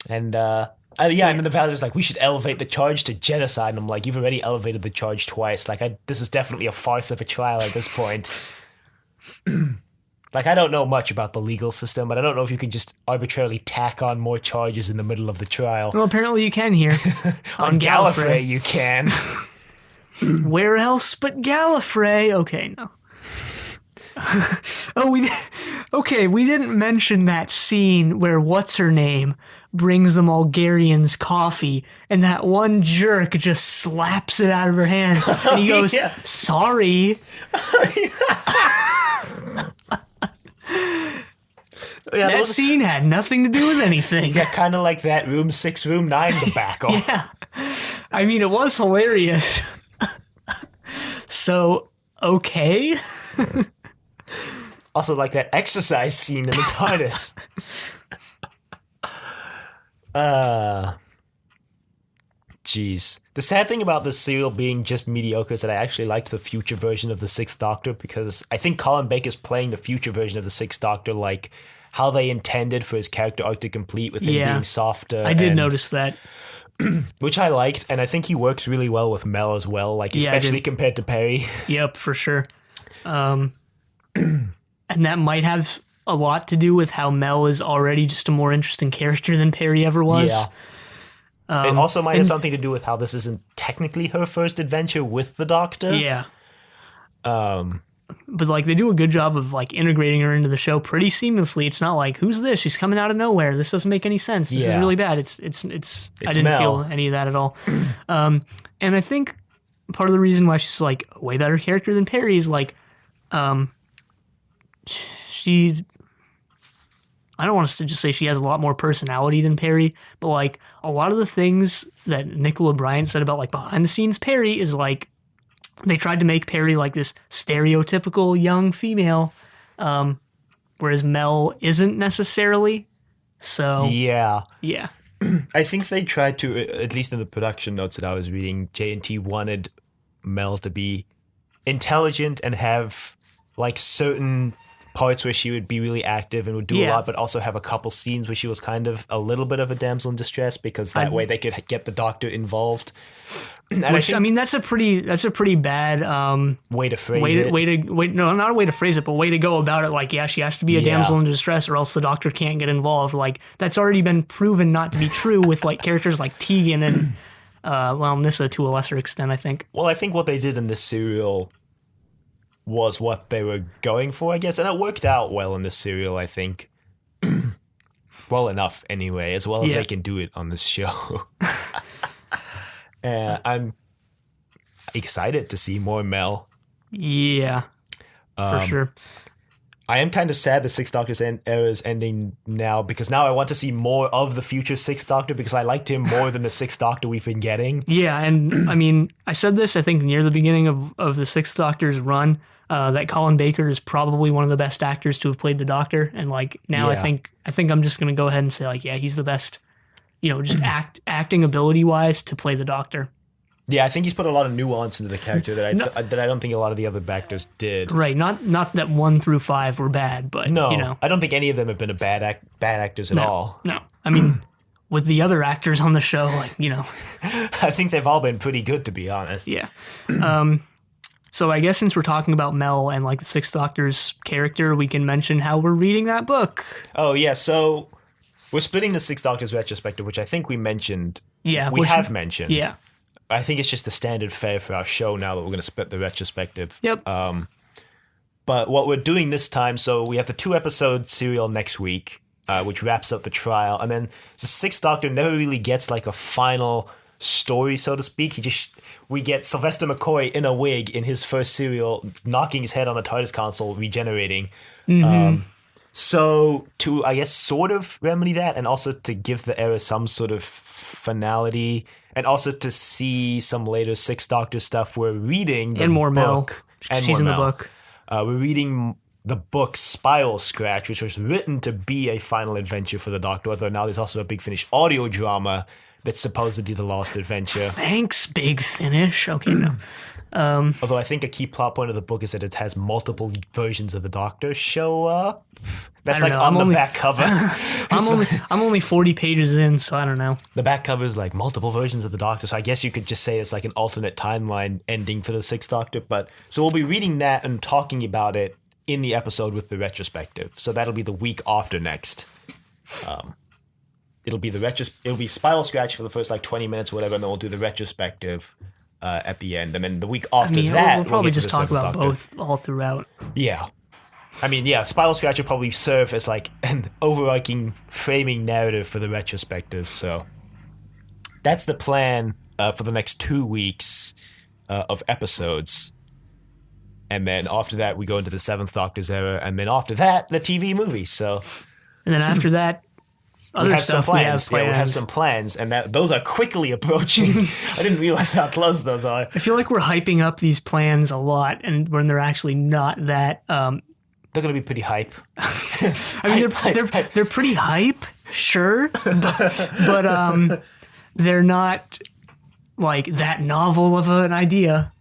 And and then the Valet's like, "We should elevate the charge to genocide." And I'm like, "You've already elevated the charge twice. Like, this is definitely a farce of a trial at this point." Like, I don't know much about the legal system, but I don't know if you can just arbitrarily tack on more charges in the middle of the trial. Well, apparently you can here. On Gallifrey, you can. Where else but Gallifrey? Okay, no. We didn't mention that scene where what's-her-name brings the Mulgarians coffee, and that one jerk just slaps it out of her hand, and he goes, "Sorry." Yeah, that scene had nothing to do with anything. Yeah, kind of like that Room 6, Room 9 debacle. Yeah. I mean, it was hilarious. So, okay. Also like that exercise scene in the TARDIS. Jeez. The sad thing about this serial being just mediocre is that I actually liked the future version of the Sixth Doctor, because I think Colin Baker's playing the future version of the Sixth Doctor like how they intended for his character arc to complete, with him being softer. I did notice that. Which I liked, and I think he works really well with Mel as well, like especially compared to Perry. Yep, for sure. And that might have a lot to do with how Mel is already just a more interesting character than Perry ever was. Yeah. It also might have something to do with how this isn't technically her first adventure with the Doctor. Yeah. But like they do a good job of like integrating her into the show pretty seamlessly. It's not like, who's this? She's coming out of nowhere. This doesn't make any sense. This is really bad. It's I didn't feel any of that at all. And I think part of the reason why she's like a way better character than Perry is like, she, I don't want to just say she has a lot more personality than Perry, but like a lot of the things that Nicola Bryant said about like behind the scenes Perry is like they tried to make Perry like this stereotypical young female, whereas Mel isn't necessarily. So yeah. I think they tried to, at least in the production notes that I was reading, J&T wanted Mel to be intelligent and have like certain parts where she would be really active and would do a lot, but also have a couple scenes where she was kind of a little bit of a damsel in distress, because that way they could get the Doctor involved. And which I mean, that's a pretty bad way to phrase it. No, not a way to phrase it, but way to go about it. Like, yeah, she has to be a damsel in distress, or else the Doctor can't get involved. Like, that's already been proven not to be true with like characters like Tegan and Well, Nyssa to a lesser extent, I think. Well, I think what they did in this serial was what they were going for, I guess, and it worked out well in this serial, I think. Well enough, anyway, as well as they can do it on this show. I'm excited to see more Mel. Yeah, for sure. I am kind of sad the Sixth Doctor's era is ending now, because now I want to see more of the future Sixth Doctor, because I liked him more than the Sixth Doctor we've been getting. Yeah, and I mean, I said this, I think, near the beginning of the Sixth Doctor's run, that Colin Baker is probably one of the best actors to have played the Doctor, and like now I think I'm just gonna go ahead and say like, yeah, he's the best, just acting ability wise to play the Doctor. Yeah, I think he's put a lot of nuance into the character that I don't think a lot of the other actors did. Right, not that 1 through 5 were bad, but no, I don't think any of them have been bad actors at all. No, I mean, with the other actors on the show, I think they've all been pretty good, to be honest. Yeah. So I guess since we're talking about Mel and like the Sixth Doctor's character, we can mention how we're reading that book. Oh yeah, so we're splitting the Sixth Doctor's retrospective, which I think we mentioned. Yeah, we have mentioned. Yeah. I think it's just the standard fare for our show now that we're going to split the retrospective. Yep. But what we're doing this time, so we have the 2-episode serial next week, which wraps up the trial, and then the Sixth Doctor never really gets like a final story, so to speak. We get Sylvester McCoy in a wig in his first serial, knocking his head on the TARDIS console, regenerating. Mm-hmm. So to, I guess, sort of remedy that, and also to give the era some sort of finality, and also to see some later Sixth Doctor stuff, we're reading the more book. And she's in the book. We're reading the book Spiral Scratch, which was written to be a final adventure for the Doctor, although now there's also a Big Finish audio drama that's supposedly the Lost Adventure. Thanks, Big Finish. Okay, no. Although I think a key plot point of the book is that it has multiple versions of the Doctor show up. That's like on the back cover. I'm only 40 pages in, so I don't know. The back cover is like multiple versions of the Doctor, so I guess you could just say it's like an alternate timeline ending for the Sixth Doctor. So we'll be reading that and talking about it in the episode with the retrospective. So that'll be the week after next. It'll be Spiral Scratch for the first like 20 minutes or whatever, and then we'll do the retrospective at the end. And then the week after that, we'll probably just talk about both all throughout. Yeah. I mean, yeah, Spiral Scratch will probably serve as like an overarching framing narrative for the retrospective. So that's the plan for the next 2 weeks of episodes. And then after that, we go into the Seventh Doctor's era. And then after that, the TV movie. So, and then after that, we have some plans. Yeah, we have some plans, and those are quickly approaching. I didn't realize how close those are. I feel like we're hyping up these plans a lot, and when they're actually not that. They're going to be pretty hype. I mean, they're pretty hype, sure, but they're not like that novel of an idea.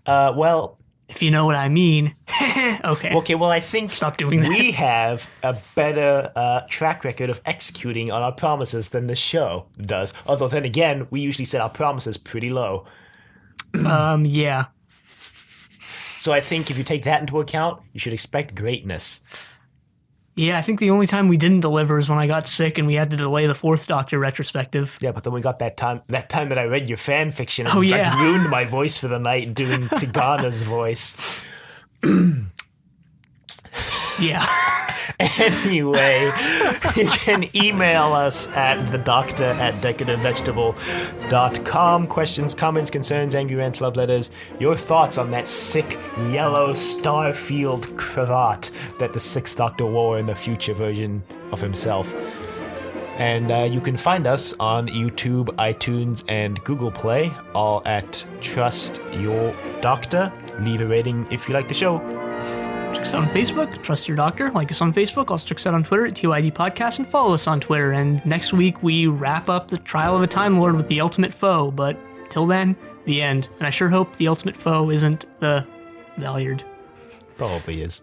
Well, if you know what I mean. Okay. Okay, well, I think stop doing that. We have a better track record of executing on our promises than the show does. Although then again, we usually set our promises pretty low. Yeah. So I think if you take that into account, you should expect greatness. Yeah, I think the only time we didn't deliver is when I got sick and we had to delay the Fourth Doctor retrospective. Yeah, but then we got that time that I read your fan fiction and ruined my voice for the night doing Tigana's voice. Yeah. Anyway, you can email us at thedoctor@decorativevegetable.com. Questions, comments, concerns, angry rants, love letters. Your thoughts on that sick yellow Starfield cravat that the Sixth Doctor wore in the future version of himself. And you can find us on YouTube, iTunes, and Google Play, all at Trust Your Doctor. Leave a rating if you like the show. Check us out on Facebook, Trust Your Doctor. Like us on Facebook. Also check us out on Twitter at TYD Podcast and follow us on Twitter. And next week we wrap up the Trial of a Time Lord with the Ultimate Foe. But till then, the end. And I sure hope the Ultimate Foe isn't the Valyard. Probably is.